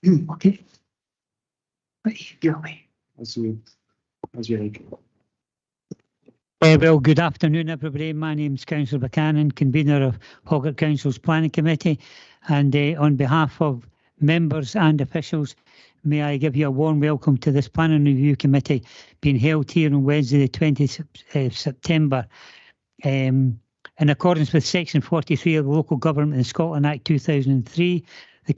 Okay. As you like. Well, good afternoon, everybody. My name's Councillor Buchanan, convener of Hogart Council's Planning Committee, and on behalf of members and officials, may I give you a warm welcome to this Planning Review Committee being held here on Wednesday, the 20th of September. In accordance with Section 43 of the Local Government in Scotland Act 2003, the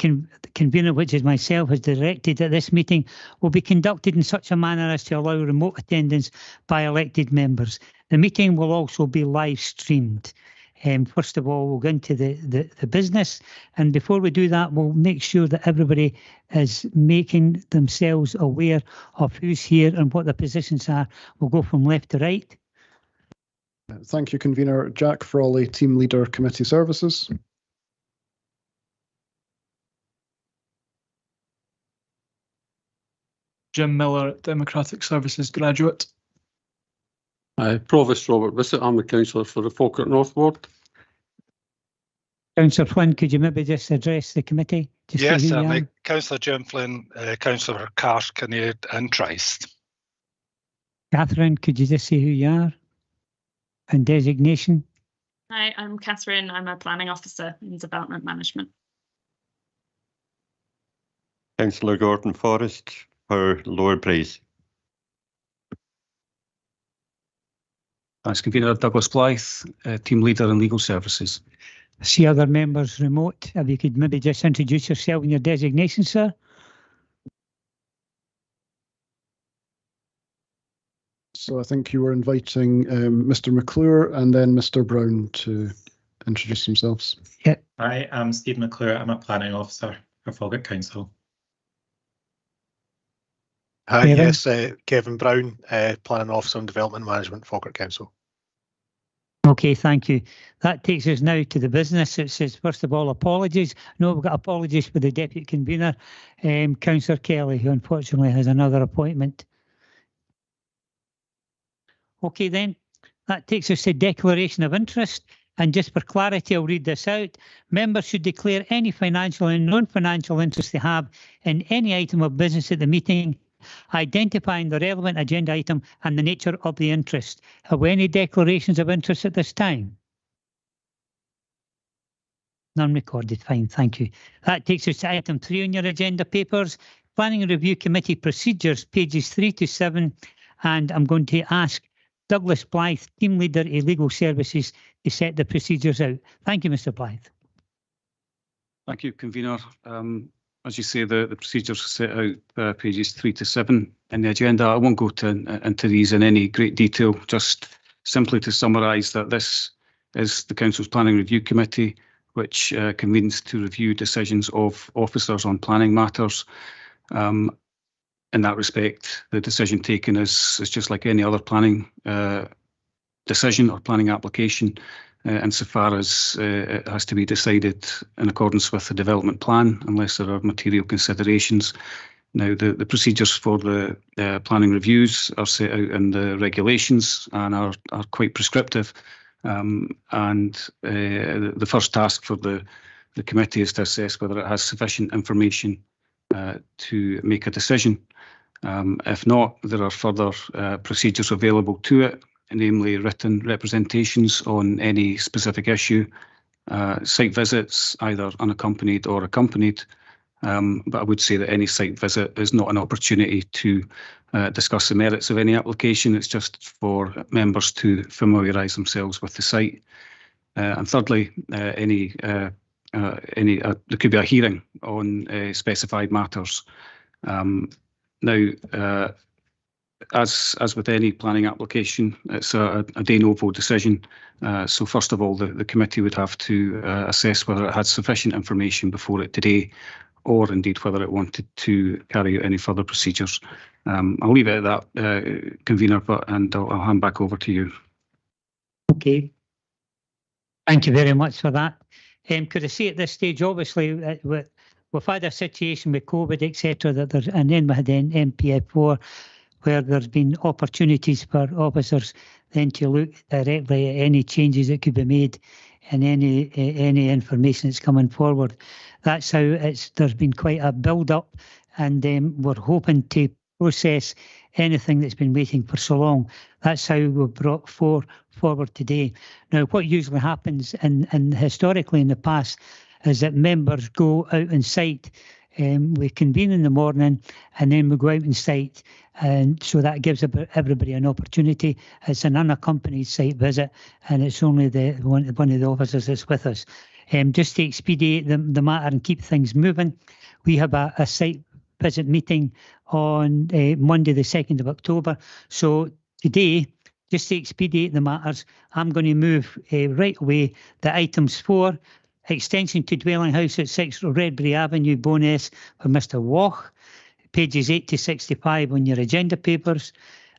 convener, which is myself, has directed that this meeting will be conducted in such a manner as to allow remote attendance by elected members. The meeting will also be live streamed. First of all, we'll go into the business, and before we do that, we'll make sure that everybody is making themselves aware of who's here and what the positions are. We'll go from left to right. Thank you, Convener. Jack Frawley, Team Leader, Committee Services. Jim Miller, Democratic Services Graduate. Provost Robert Bissett, I'm the councillor for the Falkirk North Ward. Councillor Flynn, could you maybe just address the committee? Yes, certainly. Councillor Jim Flynn, councillor for Carse, Kinnaird and Trice. Catherine, could you just say who you are and designation? Hi, I'm Catherine. I'm a planning officer in development management. Councillor Gordon Forrest for Lower Braes. As convener, Douglas Blythe, Team Leader in Legal Services. I see other members remote. If you could maybe just introduce yourself and your designation, sir. So I think you were inviting Mr. McClure and then Mr. Brown to introduce themselves. Yeah. Hi, I'm Steve McClure. I'm a planning officer for Falkirk Council. Hi, yes, Kevin Brown, planning officer and development management, Falkirk Council. Okay, thank you. That takes us now to the business. It says, first of all, apologies. No, we've got apologies for the Deputy Convener, Councillor Kelly, who unfortunately has another appointment. Okay, then, that takes us to declaration of interest. And just for clarity, I'll read this out. Members should declare any financial and non-financial interest they have in any item of business at the meeting, identifying the relevant agenda item and the nature of the interest. Have we any declarations of interest at this time? None recorded. Fine, thank you. That takes us to item 3 on your agenda papers, Planning and Review Committee Procedures, pages 3 to 7. And I'm going to ask Douglas Blythe, Team Leader in Legal Services, to set the procedures out. Thank you, Mr. Blythe. Thank you, Convener. As you say, the procedures are set out pages 3 to 7 in the agenda. I won't go into these in any great detail, just simply to summarise that this is the Council's Planning Review Committee, which convenes to review decisions of officers on planning matters. In that respect, the decision taken is just like any other planning decision or planning application, insofar as it has to be decided in accordance with the development plan, unless there are material considerations. Now, the procedures for the planning reviews are set out in the regulations and are quite prescriptive. The first task for the committee is to assess whether it has sufficient information to make a decision. If not, there are further procedures available to it, namely written representations on any specific issue, site visits, either unaccompanied or accompanied. But I would say that any site visit is not an opportunity to discuss the merits of any application. It's just for members to familiarise themselves with the site. And thirdly, there could be a hearing on specified matters. Now, as with any planning application, it's a de novo decision. So first of all, the committee would have to assess whether it had sufficient information before it today, or indeed whether it wanted to carry out any further procedures. I'll leave it at that, Convener, and I'll hand back over to you. Okay. Thank you very much for that. Could I say at this stage, obviously, we've had a situation with COVID, etc., and then we had an MPF4, where there's been opportunities for officers then to look directly at any changes that could be made in any information that's coming forward. That's how there's been quite a build-up, and we're hoping to process anything that's been waiting for so long. That's how we've brought forward today. Now, what usually happens, and historically in the past, is that members go out on site. We convene in the morning, and then we go out on site, and so that gives everybody an opportunity. It's an unaccompanied site visit, and it's only one of the officers that's with us. Just to expedite the matter and keep things moving, we have a site visit meeting on Monday the 2nd of October. So today, just to expedite the matters, I'm going to move right away the items 4, extension to dwelling house at 6 Redbury Avenue, Bowness, for Mr. Walsh, pages 8 to 65 on your agenda papers.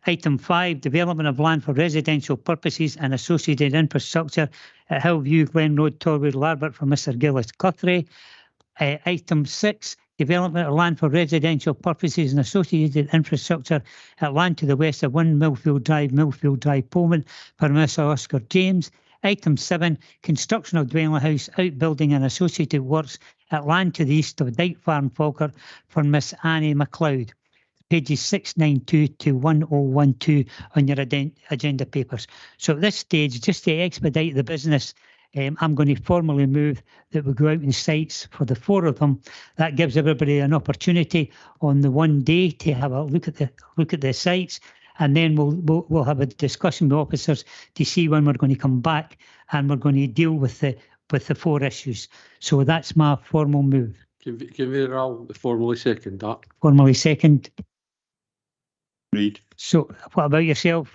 Item 5, development of land for residential purposes and associated infrastructure at Hillview, Glen Road, Torwood, Larbert, for Mr. Gillis Guthrie. Item 6, development of land for residential purposes and associated infrastructure at land to the west of 1 Millfield Drive, Pullman, for Mr. Oscar James. Item 7, construction of dwelling house, outbuilding and associated works at land to the east of Dyke Farm, Falkirk, for Miss Annie MacLeod. Pages 692 to 1012 on your agenda papers. So at this stage, just to expedite the business, I'm going to formally move that we go out in sites for the 4 of them. That gives everybody an opportunity on the one day to have a look at the sites, and then we'll have a discussion with officers to see when we're going to come back, and we're going to deal with the 4 issues. So that's my formal move. Convener, I'll formally second that. Formally second. Agreed. So what about yourself,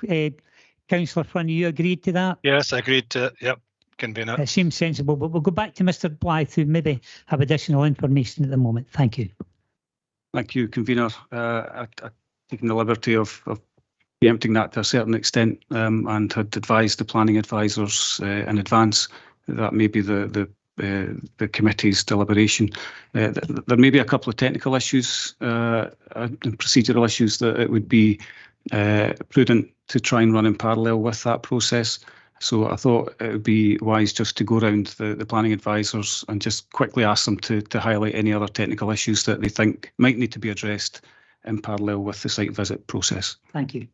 Councillor Flynn? You agreed to that? Yes, I agreed to it. Yep, convener. It seems sensible, but we'll go back to Mr. Blythe, who maybe have additional information at the moment. Thank you. Thank you, Convener. I've taken the liberty of preempting that to a certain extent, and had advised the planning advisors in advance that may be the committee's deliberation. There may be a couple of technical issues and procedural issues that it would be prudent to try and run in parallel with that process. So I thought it would be wise just to go around the planning advisors and just quickly ask them to highlight any other technical issues that they think might need to be addressed in parallel with the site visit process. Thank you.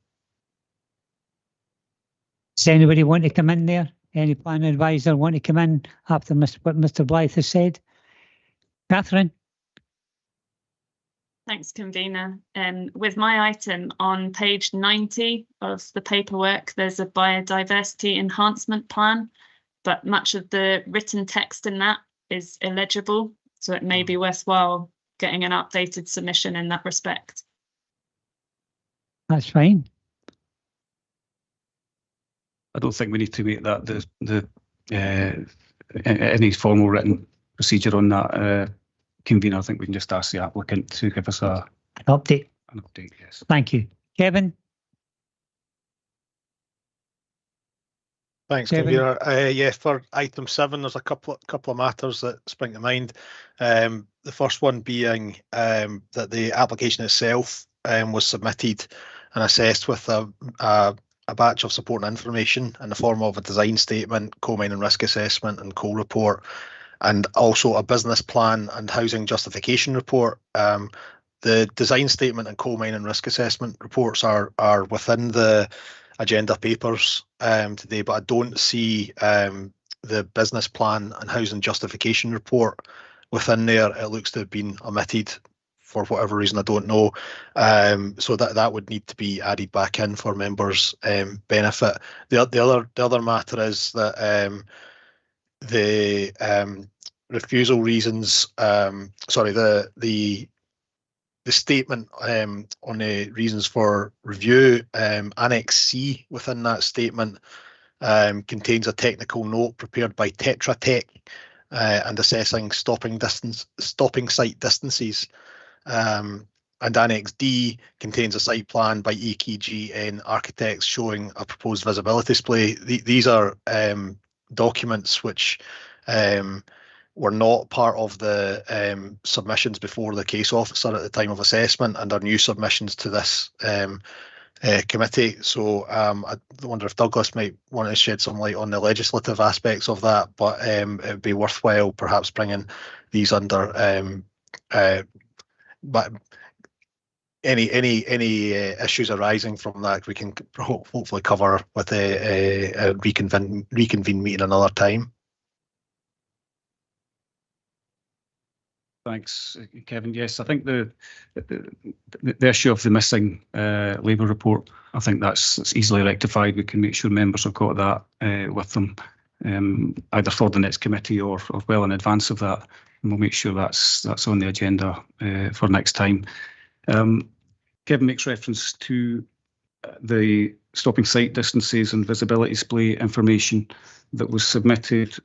Does anybody want to come in there? Any planning advisor want to come in after what Mr. Blythe has said? Catherine? Thanks, Convener. With my item on page 90 of the paperwork, there's a biodiversity enhancement plan, but much of the written text in that is illegible, so it may be worthwhile getting an updated submission in that respect. That's fine. I don't think we need to make that any formal written procedure on that, Convener. I think we can just ask the applicant to give us an update. Yes. Thank you. Kevin? Thanks, Convener. Yeah, for item 7, there's a couple of matters that spring to mind. The first one being that the application itself was submitted and assessed with a batch of supporting information in the form of a design statement, coal mining risk assessment and coal report, and also a business plan and housing justification report. The design statement and coal mining risk assessment reports are within the agenda papers today, but I don't see the business plan and housing justification report within there. It looks to have been omitted for whatever reason, I don't know. So that would need to be added back in for members' benefit. The other matter is that the refusal reasons, the statement on the reasons for review, Annex C within that statement contains a technical note prepared by Tetra Tech and assessing stopping site distances. And Annex D contains a site plan by EKGN Architects showing a proposed visibility display. These are documents which were not part of the submissions before the case officer at the time of assessment, and are new submissions to this committee. So I wonder if Douglas might want to shed some light on the legislative aspects of that, but it would be worthwhile perhaps bringing these under but any issues arising from that we can hopefully cover with a reconvene meeting another time. Thanks, Kevin. Yes, I think the issue of the missing Labour report, I think that's easily rectified. We can make sure members have got that with them, either for the next committee or well in advance of that. And we'll make sure that's on the agenda for next time. Kevin makes reference to the stopping sight distances and visibility display information that was submitted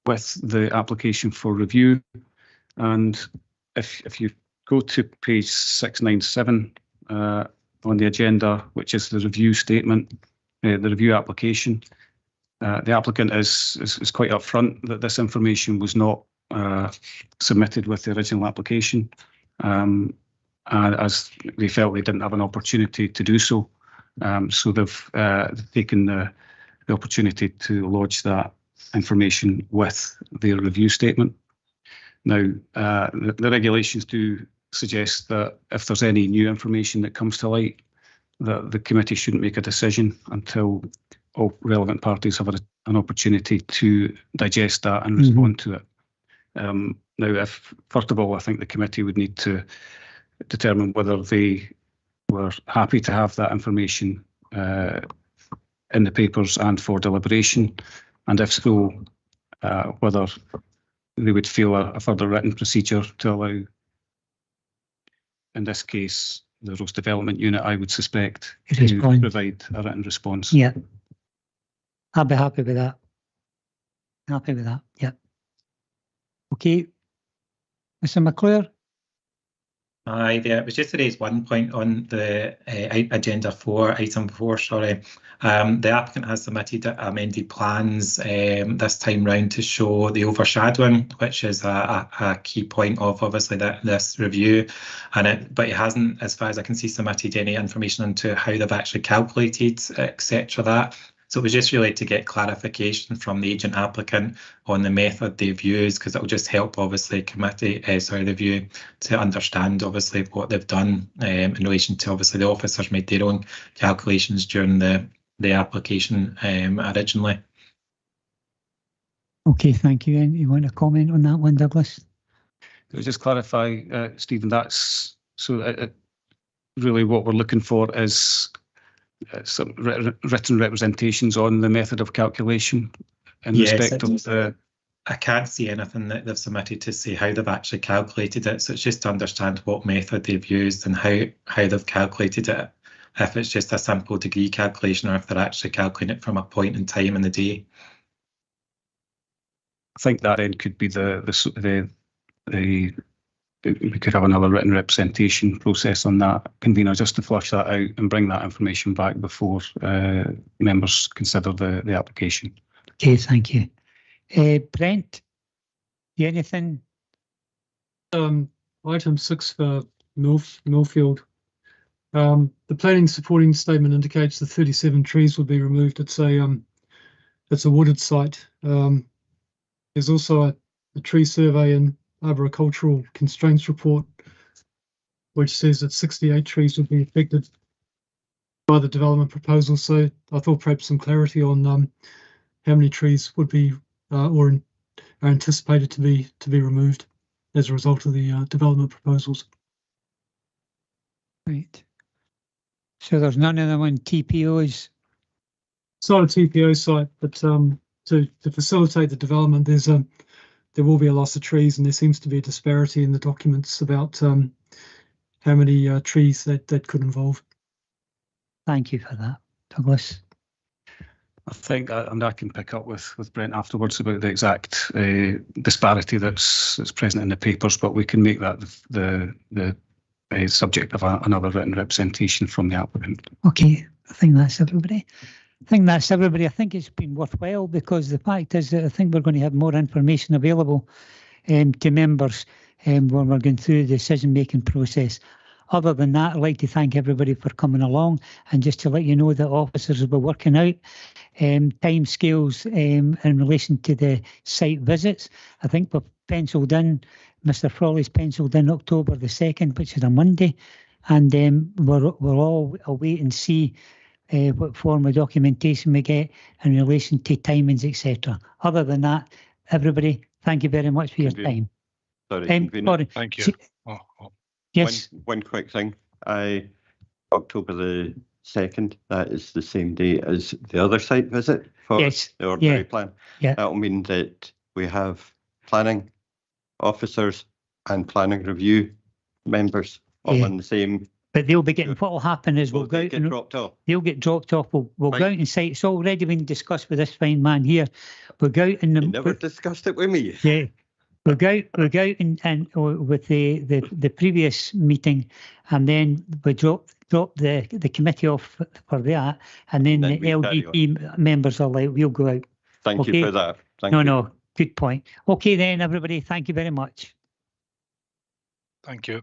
with the application for review. And if you go to page 697 on the agenda, which is the review statement, the review application, the applicant is quite upfront that this information was not submitted with the original application, as they felt they didn't have an opportunity to do so. So they've taken the opportunity to lodge that information with their review statement. Now, the regulations do suggest that if there's any new information that comes to light, that the committee shouldn't make a decision until all relevant parties have an opportunity to digest that and respond to it. Now, first of all, I think the committee would need to determine whether they were happy to have that information in the papers and for deliberation, and if so, whether they would feel a further written procedure to allow, in this case, the Ross Development Unit, I would suspect, to provide a written response. Yeah, I'd be happy with that. Happy with that, yeah. Okay, Mr. McClure? Hi there. It was just to raise one point on the agenda 4, item 4, sorry. The applicant has submitted amended plans this time round to show the overshadowing, which is a key point of obviously this review. But it hasn't, as far as I can see, submitted any information into how they've actually calculated, etc. that. So it was just really to get clarification from the agent applicant on the method they've used, because it will just help obviously the review to understand obviously what they've done in relation to obviously the officers made their own calculations during the application originally. Okay, thank you. And you want to comment on that one, Douglas? Could I just clarify, Stephen, that's so really what we're looking for is some written representations on the method of calculation in respect of the... I can't see anything that they've submitted to say how they've actually calculated it. So it's just to understand what method they've used and how they've calculated it. If it's just a simple degree calculation or if they're actually calculating it from a point in time in the day. I think that then could be we could have another written representation process on that, convener, just to flush that out and bring that information back before members consider the application. Okay, thank you. Brent, anything? Item 6 for Millfield. The planning supporting statement indicates the 37 trees will be removed. It's a wooded site. There's also a tree survey and arboricultural constraints report, which says that 68 trees will be affected by the development proposal. So I thought perhaps some clarity on how many trees would be or are anticipated to be removed as a result of the development proposals. Right. So there's none of them on TPOs? It's not a TPO site, but to facilitate the development, there will be a loss of trees, and there seems to be a disparity in the documents about how many trees that could involve. Thank you for that, Douglas. I think, and I can pick up with Brent afterwards about the exact disparity that's present in the papers, but we can make that the subject of another written representation from the applicant. Okay, I think that's everybody. I think it's been worthwhile, because the fact is that I think we're going to have more information available to members when we're going through the decision-making process. Other than that, I'd like to thank everybody for coming along, and just to let you know that officers will be working out time scales in relation to the site visits. I think we've penciled in, Mr. Frawley's penciled in October the 2nd, which is a Monday, and we'll all await and see what form of documentation we get in relation to timings, etc. Other than that, everybody, thank you very much for your time. Sorry, Sorry. Thank you. Yes. One quick thing. October the 2nd, that is the same day as the other site visit for Yes. the ordinary Yeah. plan. Yeah. That'll mean that we have planning officers and planning review members all Yeah. in the same. But they'll be getting, what will happen is we'll Will go they out get and dropped off? they'll get dropped off. We'll go Right. out and site. It's already been discussed with this fine man here. We'll go out in You never the, discussed it with me. yeah. We'll go out and with the previous meeting, and then we drop the committee off for that, and then Then the we carry LDP members are like, we'll go out. Thank Okay. you for that. Thank No, you. no, good point. Okay then, everybody, thank you very much. Thank you.